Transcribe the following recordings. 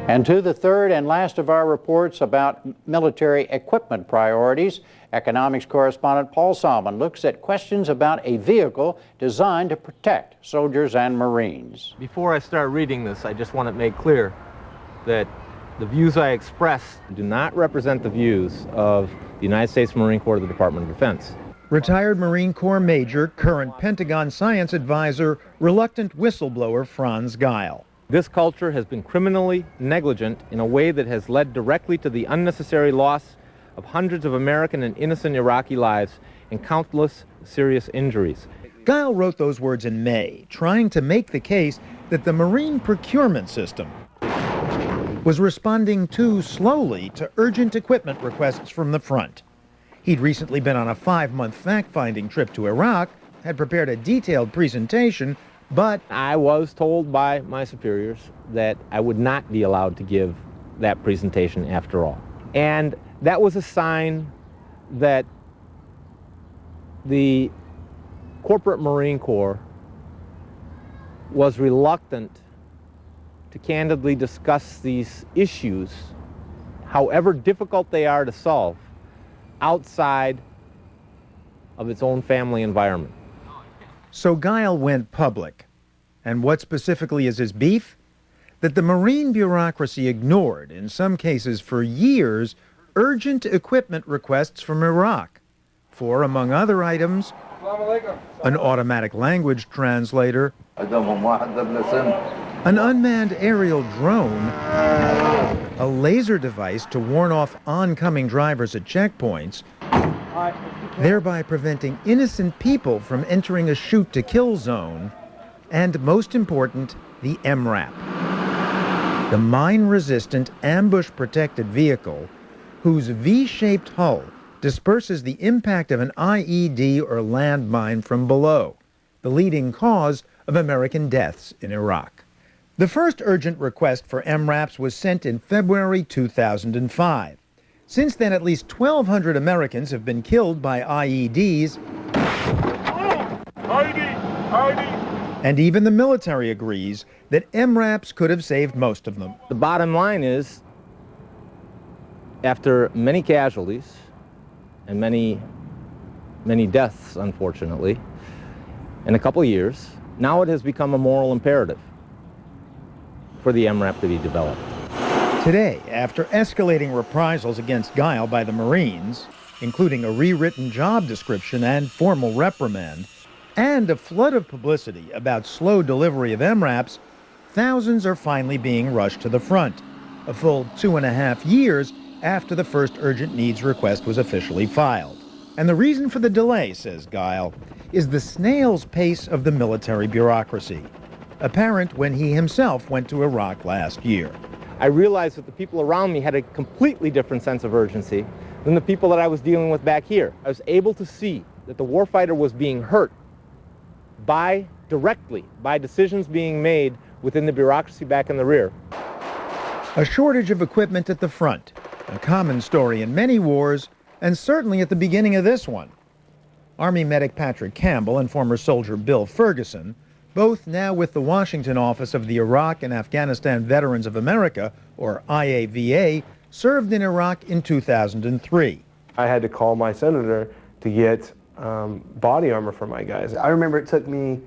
And to the third and last of our reports about military equipment priorities, economics correspondent Paul Salmon looks at questions about a vehicle designed to protect soldiers and Marines. Before I start reading this, I just want to make clear that the views I express do not represent the views of the United States Marine Corps or the Department of Defense. Retired Marine Corps Major, current Pentagon Science Advisor, reluctant whistleblower Franz Geil. This culture has been criminally negligent in a way that has led directly to the unnecessary loss of hundreds of American and innocent Iraqi lives and countless serious injuries. Geil wrote those words in May, trying to make the case that the Marine procurement system was responding too slowly to urgent equipment requests from the front. He'd recently been on a 5-month fact-finding trip to Iraq, had prepared a detailed presentation, but I was told by my superiors that I would not be allowed to give that presentation after all. And that was a sign that the corporate Marine Corps was reluctant to candidly discuss these issues, however difficult they are to solve, outside of its own family environment. So Geil went public. And what specifically is his beef? That the Marine bureaucracy ignored, in some cases for years, urgent equipment requests from Iraq for, among other items, an automatic language translator, an unmanned aerial drone, a laser device to warn off oncoming drivers at checkpoints, thereby preventing innocent people from entering a shoot-to-kill zone, and most important, the MRAP, the mine-resistant, ambush-protected vehicle whose V-shaped hull disperses the impact of an IED or landmine from below, the leading cause of American deaths in Iraq. The first urgent request for MRAPs was sent in February 2005. Since then, at least 1,200 Americans have been killed by IEDs, and even the military agrees that MRAPs could have saved most of them. The bottom line is, after many casualties and many deaths, unfortunately, in a couple of years, now it has become a moral imperative for the MRAP to be developed. Today, after escalating reprisals against Geil by the Marines, including a rewritten job description and formal reprimand, and a flood of publicity about slow delivery of MRAPs, thousands are finally being rushed to the front, a full 2.5 years after the first urgent needs request was officially filed. And the reason for the delay, says Geil, is the snail's pace of the military bureaucracy, apparent when he himself went to Iraq last year. I realized that the people around me had a completely different sense of urgency than the people that I was dealing with back here. I was able to see that the warfighter was being hurt directly by decisions being made within the bureaucracy back in the rear. A shortage of equipment at the front, a common story in many wars, and certainly at the beginning of this one. Army medic Patrick Campbell and former soldier Bill Ferguson, both now with the Washington office of the Iraq and Afghanistan Veterans of America, or IAVA, served in Iraq in 2003. I had to call my senator to get body armor for my guys. I remember it took me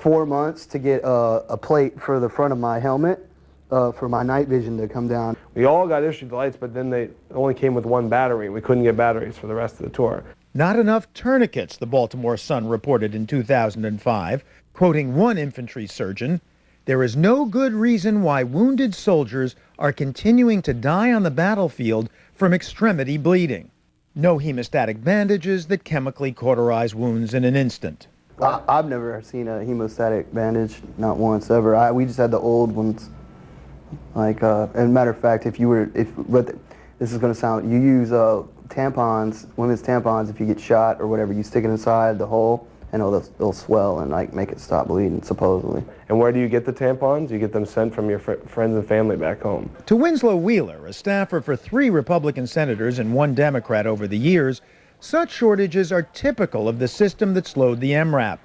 4 months to get a plate for the front of my helmet for my night vision to come down. We all got issued the lights, but then they only came with one battery. We couldn't get batteries for the rest of the tour. Not enough tourniquets, the Baltimore Sun reported in 2005, quoting one infantry surgeon, "There is no good reason why wounded soldiers are continuing to die on the battlefield from extremity bleeding. No hemostatic bandages that chemically cauterize wounds in an instant." I've never seen a hemostatic bandage, not once ever. We just had the old ones. Like, and matter of fact, this is going to sound, you use tampons, women's tampons, if you get shot or whatever, you stick it inside the hole, and it'll swell and like make it stop bleeding, supposedly. And where do you get the tampons? You get them sent from your friends and family back home. To Winslow Wheeler, a staffer for 3 Republican senators and 1 Democrat over the years, such shortages are typical of the system that slowed the MRAP.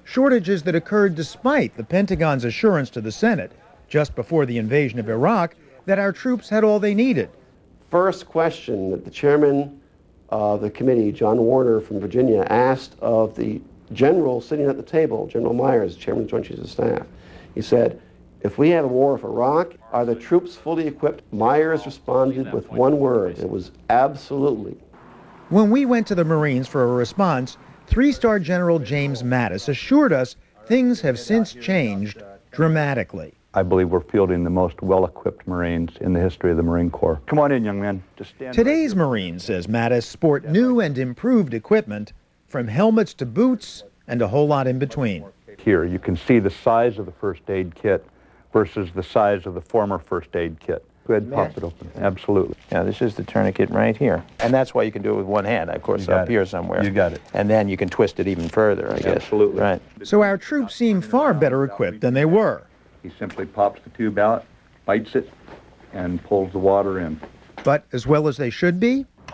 shortages that occurred despite the Pentagon's assurance to the Senate just before the invasion of Iraq that our troops had all they needed. First question that the chairman of the committee, John Warner from Virginia, asked of the general sitting at the table, General Myers, chairman of the Joint Chiefs of Staff. He said, if we have a war with Iraq, are the troops fully equipped? Myers responded with one word. It was absolutely. When we went to the Marines for a response, 3-star General James Mattis assured us things have since changed dramatically. I believe we're fielding the most well-equipped Marines in the history of the Marine Corps. Come on in, young man. Just stand. Today's Marines, says Mattis, sport new and improved equipment, from helmets to boots and a whole lot in between. Here, you can see the size of the first aid kit versus the size of the former first aid kit. Go ahead and pop it open. Absolutely. Yeah, this is the tourniquet right here. And that's why you can do it with one hand, of course, up here somewhere. You got it. And then you can twist it even further, I guess. Absolutely. Right. So our troops seem far better equipped than they were. He simply pops the tube out, bites it, and pulls the water in. But as well as they should be?